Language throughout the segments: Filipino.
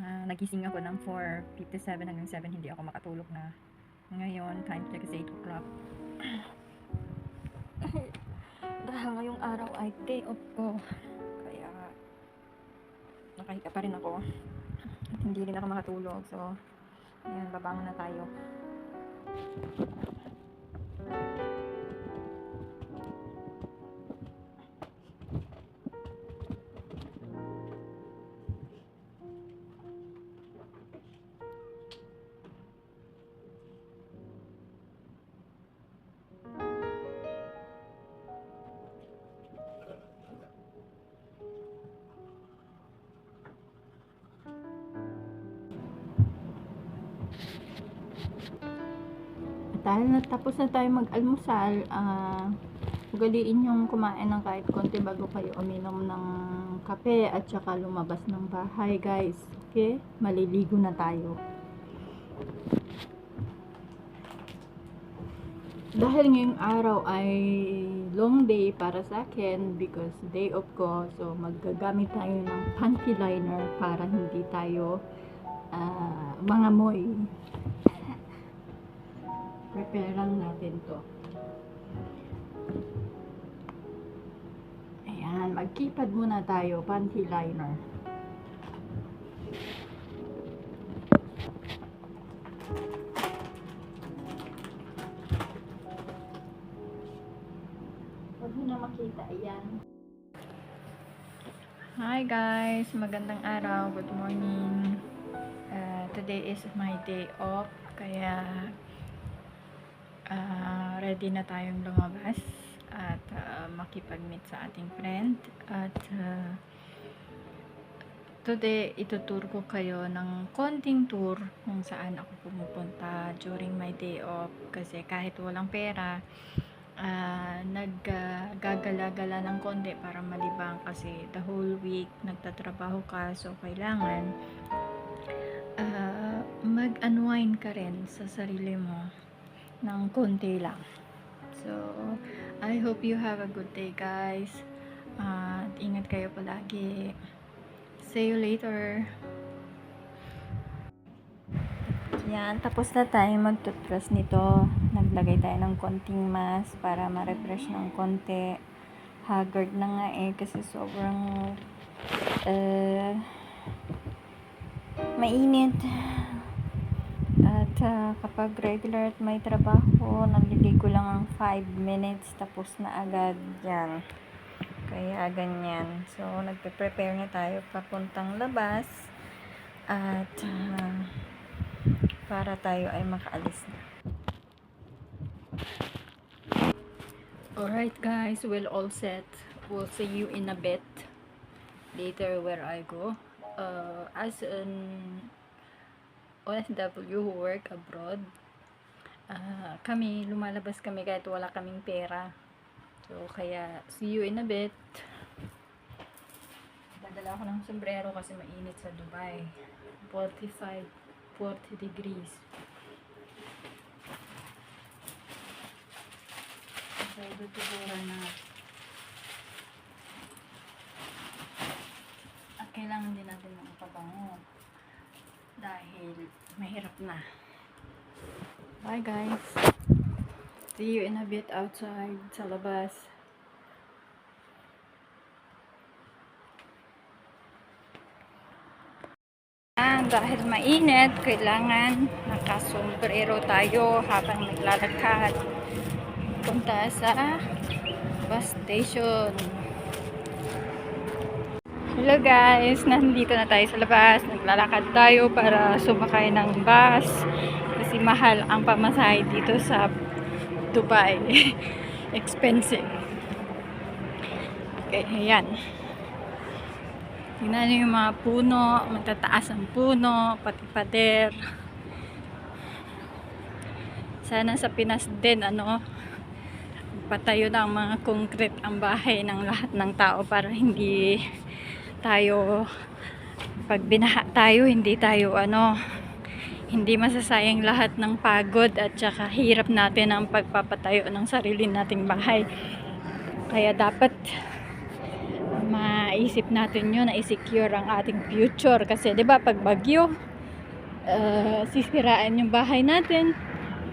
Nagising ako ng 4:57 hanggang 7, hindi ako makatulog na. Ngayon, time check is 8 o'clock. Dahil ngayong araw ay day off ko. Kaya, nakahiga pa rin ako. At hindi rin ako makatulog. So, ayan, babangon na tayo. Dahil natapos na tayo mag-almusal, ugaliin yung kumain ng kahit konti bago kayo uminom ng kape at saka lumabas ng bahay, guys. Okay? Maliligo na tayo. Dahil ngayong araw ay long day para sa akin because day off ko, so maggagamit tayo ng panty liner para hindi tayo mangamoy. Prepare lang natin to. Ayan, magkipad muna tayo, panty liner. Huwag mo na makita, ayan. Hi guys, magandang araw, good morning. Today is my day off, kaya ready na tayong lumabas at makipag-meet sa ating friend. At today, ituturo ko kayo ng konting tour kung saan ako pumupunta during my day off. Kasi kahit walang pera, naggagala-gala ng konti para malibang kasi the whole week nagtatrabaho ka, so kailangan mag-unwind ka rin sa sarili mo ng konti lang. So, I hope you have a good day, guys. At ingat kayo palagi. See you later. Yan, tapos na tayo mag-toothbrush nito. Naglagay tayo ng konting mask para ma-refresh ng konti. Haggard na nga kasi sobrang mainit. At kapag regular at may trabaho, nagliligo lang ang 5 minutes tapos na agad yan. Kaya ganyan. So, nagpe-prepare na tayo papuntang labas at para tayo ay makaalis na. Alright guys, we're all set. We'll see you in a bit later where I go. As an OFW who work abroad, kami, lumalabas kami kahit wala kaming pera. So, kaya, see you in a bit. Dadala ako ng sombrero kasi mainit sa Dubai. 40 degrees. So, tutubura na. At kailangan din natin ng pabango. Dahil mahirap na. Bye guys. See you in a bit outside sa labas. Dahil mainit, kailangan nakasombrero tayo habang naglalakad punta sa bus station. Hello guys, nandito na tayo sa labas. Naglalakad tayo para sumakay ng bus kasi mahal ang pamasahe dito sa Dubai. Expensive. Okay, ayan. Tingnan nyo yung mga puno, matataas ang puno, pati pader. Sana sa Pinas din, patayo na ang mga concrete ang bahay ng lahat ng tao para hindi tayo, pag binaha tayo, hindi masasayang lahat ng pagod at saka hirap natin ang pagpapatayo ng sarili nating bahay. Kaya dapat maisip natin yun na i-secure ang ating future. Kasi 'di ba pag bagyo, sisirain yung bahay natin,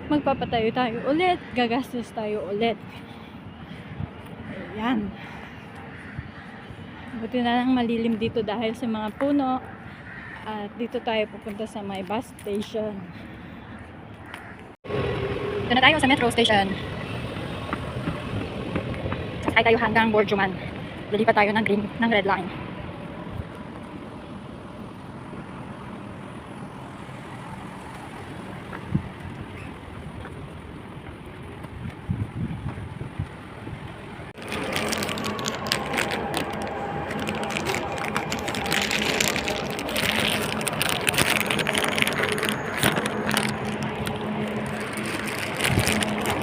magpapatayo tayo ulit, gagastos tayo ulit. Ayan. Buti na lang malilim dito dahil sa mga puno. At dito tayo pupunta sa may bus station. Dito na tayo sa metro station. Sakay tayo hanggang Borjuman. Lilipat tayo ng red line.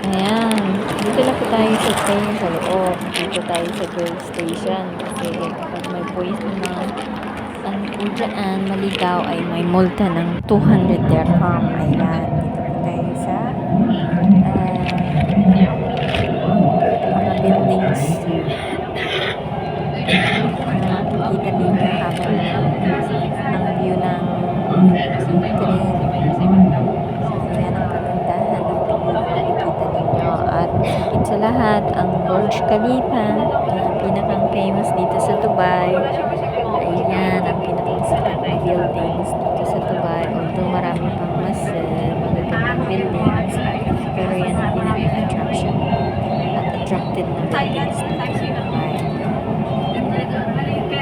Ayan, dito lang po tayo sa train sa loob. Dito tayo sa girl station. Kasi kapag may boys naman ang dyan maligaw ay may multa ng 200 dirham. Ayan, dito po tayo sa mga buildings. Nakikita ninyo habang ang view ng train. So, yan ang kagandahan ng nakikita ninyo. At higit sa lahat, ang Burj Khalifa na pinakang famous dito sa Dubai. Ayan, ang pinakang sikat na buildings dito sa Dubai. Although marami pang mas magagandang buildings. Pero yan ang pinakang attraction at attracted na buildings dito sa Dubai.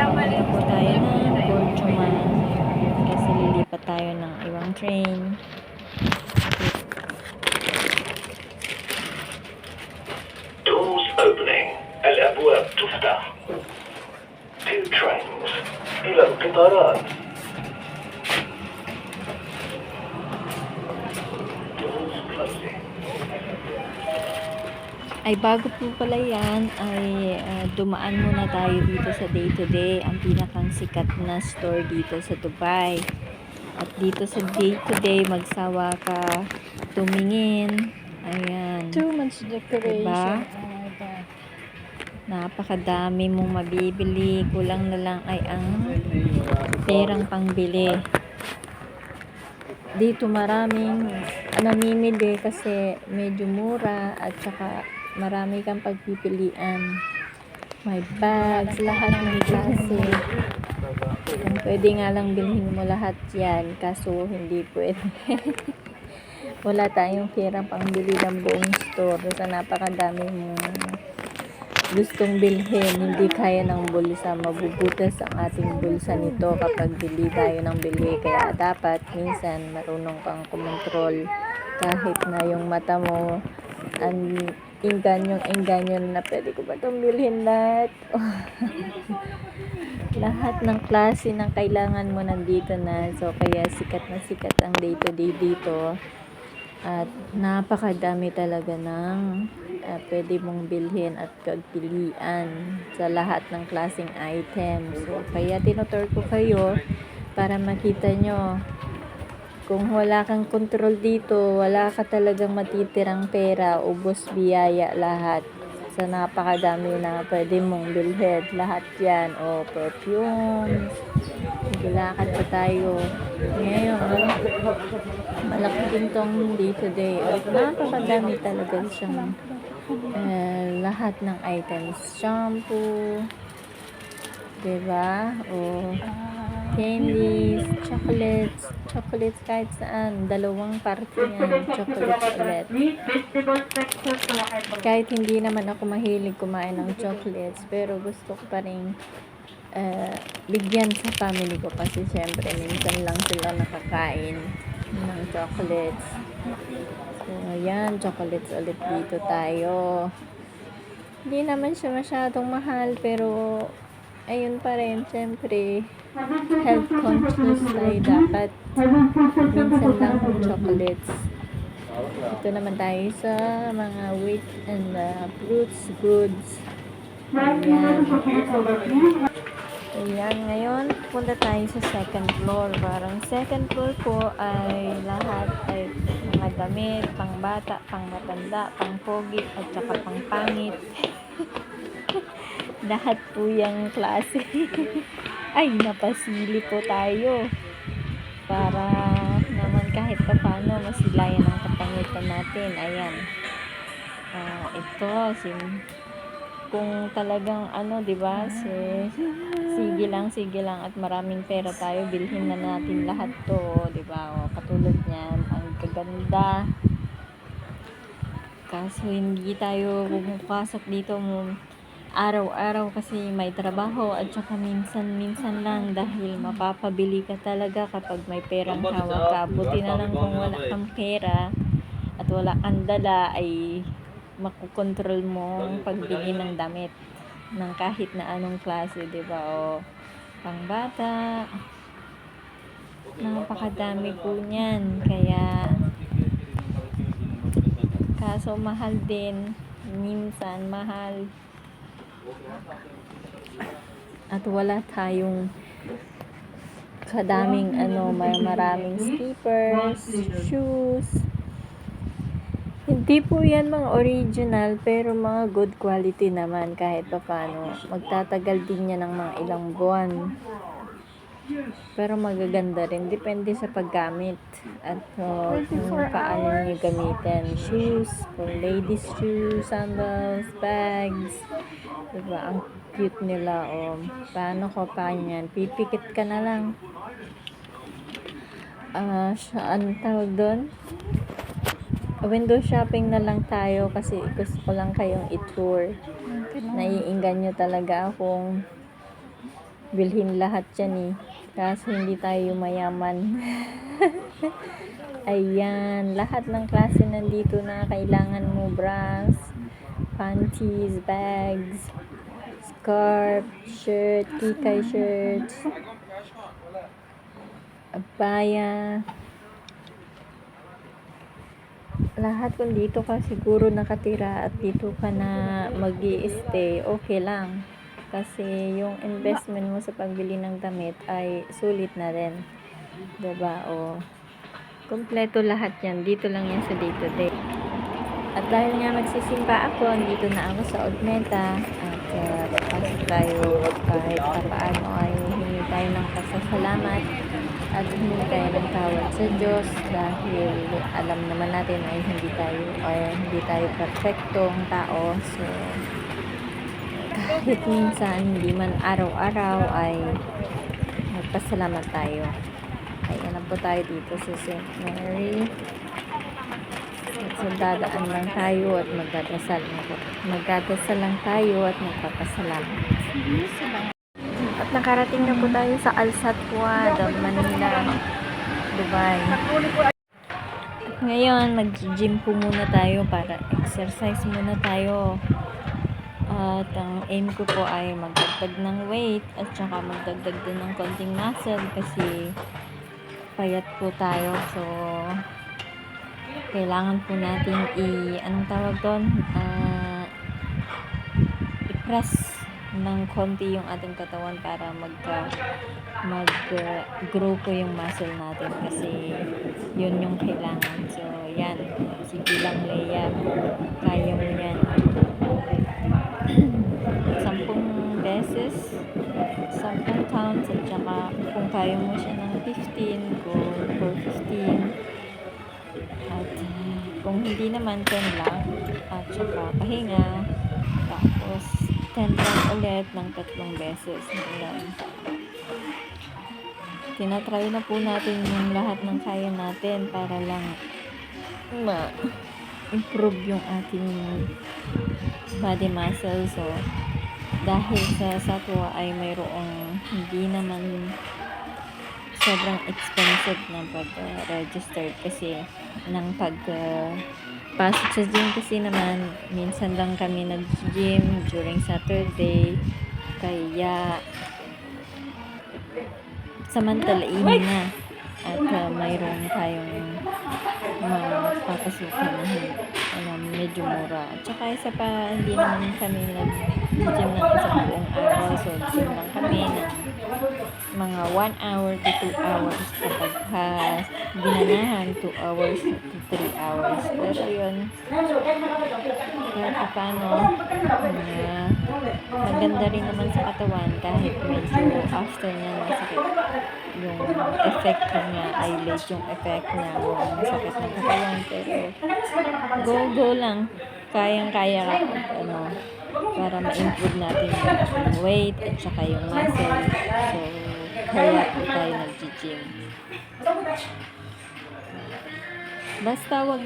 Punta po tayo ng Borjuman kasi lilipat tayo ng ibang train. Doors opening. الأبواب تفتح. Two trains إلى القطارات. Doors closing. Ay bago po pala yan ay dumaan muna tayo dito sa Day to Day, ang pinakang sikat na store dito sa Dubai. At dito sa Day to Day magsawa ka tumingin. Ayan, Too much decoration. diba? Oh my God. Napakadami mong mabibili, kulang na lang ay ang perang pangbili. Dito maraming namimili kasi medyo mura at saka marami kang pagpipilian. May bags, lahat ng klase. Kung pwede nga lang bilhin mo lahat yan, kaso hindi pwede. Wala tayong perang pangbili ng buong store. Sa napakadami mong gustong bilhin, hindi kaya ng bulsa. Mabubutas ang ating bulsa nito kapag bili tayo ng bili. Kaya dapat minsan marunong kang kumontrol kahit na yung mata mo ang engganyo na pwede ko ba itong bilhin lahat. Lahat ng klase ng kailangan mo nandito na. So kaya sikat na sikat ang day to day dito. At napakadami talaga ng pwede mong bilhin at pagpilian sa lahat ng klaseng items. So, kaya tinutur ko kayo para makita nyo. Kung wala kang control dito, wala ka talagang matitirang pera, ubos biyaya lahat. Sa napakadami na pwede mong bilhin. Lahat yan. O, perfumes. Maglakad pa tayo. Ngayon, malaki din tong day to day. At napakadami talaga siyang lahat ng items. Shampoo. Diba? O, candies, chocolates kahit saan. Dalawang parte yan. Chocolates ulit. Kahit hindi naman ako mahilig kumain ng chocolates, pero gusto ko pa rin bigyan sa family ko kasi syempre minsan lang sila nakakain ng chocolates. So, ayan, chocolates ulit dito tayo. Hindi naman siya masyadong mahal, pero ayun pa rin, syempre health conscious tayo dapat. Minsan lang ng chocolates. Ito naman tayo sa mga wheat and fruits, goods. Ayan. Ayan, ngayon punta tayo sa second floor. Parang second floor po ay lahat ay mga damit, pang bata, pang matanda, pang pogi, at saka pang pangit. Lahat po yung klase. Ay, napasili po tayo. Para naman kahit pa paano masilayan ang kapangitan natin. Ayan. Ito, kung talagang ano, 'di ba? Sige lang at maraming pera tayo, bilhin na natin lahat 'to, 'di ba? O, katulad niyan, ang gaganda. Kaso hindi tayo pumapasok dito mo araw-araw kasi may trabaho at saka minsan-minsan lang dahil mapapabili ka talaga kapag may perang hawak ka. Buti na lang kung wala kang pera at wala kang dala ay makokontrol mo ang pagbili ng damit ng kahit na anong klase, 'di ba? O pangbata, napakadami po niyan. Kaya kaso mahal din, minsan mahal at wala tayong kadaming maraming slippers, shoes. Hindi po yan mga original pero mga good quality naman kahit pa paano. Magtatagal din yan ng mga ilang buwan. Pero magaganda rin. Depende sa paggamit at kung paano nyo gamitin. Shoes, for ladies shoes, sandals, bags. Diba? Ang cute nila. Paano ko pa yan? Pipikit ka na lang. Anong tawag doon? Window shopping na lang tayo kasi gusto ko lang kayong i-tour. Naiinganyo talaga akong bilhin lahat yan eh. Kaso hindi tayo mayaman. Ayan, lahat ng klase nandito na kailangan mo. Bras, panties, bags, scarf, shirt, kikay shirts, abaya. Lahat kung dito ka siguro nakatira at dito ka na mag-i-stay, okay lang. Kasi yung investment mo sa pagbili ng damit ay sulit na rin. Diba? Kompleto lahat yan. Dito lang yan sa Day to Day. At dahil nga magsisimba ako, dito na ako sa Odmeta. At pasok tayo kahit paano ay hingi tayo ng pasasalamat. At hindi tayo ng tawad sa Diyos dahil alam naman natin ay hindi tayo perfectong tao. So kahit minsan hindi man araw-araw ay magpasalamat tayo. Ay alam po tayo dito sa St. Mary. So dadaan lang tayo at magdadasal lang tayo at magpapasalamat. At nakarating na po tayo sa Al Satwa, Manila, Dubai. At ngayon, mag-gym po muna tayo para exercise muna tayo. At ang aim ko po ay magdagdag ng weight at saka magdagdag din ng konting muscle kasi payat po tayo. So, kailangan po natin i-press ng konti yung ating katawan para mag-grow po yung muscle natin kasi yun yung kailangan. So yan, sige lang Leia, kaya mo yan. 10 beses 10 counts at saka kung kaya mo siya ng 15, go for 15 at kung hindi naman 10 lang at saka pahinga tapos 10 lang ulit ng 3 beses. Ayan. Tinatry na po natin yung lahat ng kaya natin para lang ma-improve yung ating body muscle. So, dahil sa Satwa ay mayroong hindi naman sobrang expensive na pag-register kasi ng pasok sa gym kasi naman minsan lang kami nag-gym during Saturday kaya samantalain na at mayroon tayong papasukan na medyo mura at saka isa pa hindi naman kami nag-gym ng isang buong araw so gym lang kami ng mga 1 hour to 2 hours kapag ginanahan 2 hours to 3 hours. Pero yun, kahit paano, maganda rin naman sa katawan kahit medyo after niya masakit yung effect niya, eyelid yung effect niya, masakit ng katawan. Pero go lang, kayang-kaya para ma-improve natin yung weight at saka yung muscle. So, kaya po tayo nag-gym. Basta wag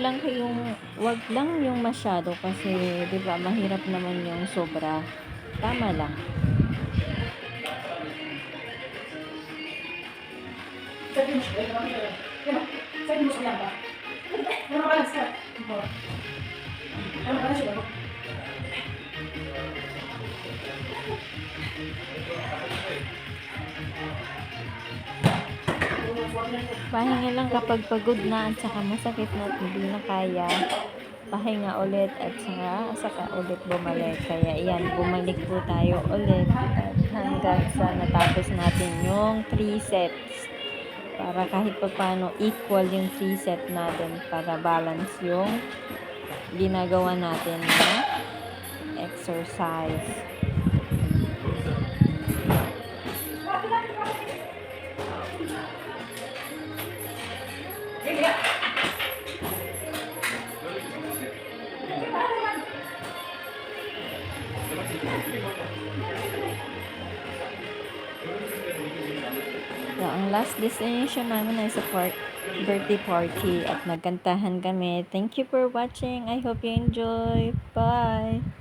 lang yung masyado kasi 'di ba mahirap naman yung sobra. Tama lang. Pahinga lang kapag pagod na at saka masakit na at hindi na kaya. Pahinga ulit at saka ulit bumalik. Kaya iyan, bumalik po tayo ulit at hanggang sa natapos natin yung 3 sets. Para kahit pa paano equal yung 3 set natin para balance yung ginagawa natin na exercise. So, ang last destination namin ay sa birthday party at nagkantahan kami. Thank you for watching. I hope you enjoy. Bye!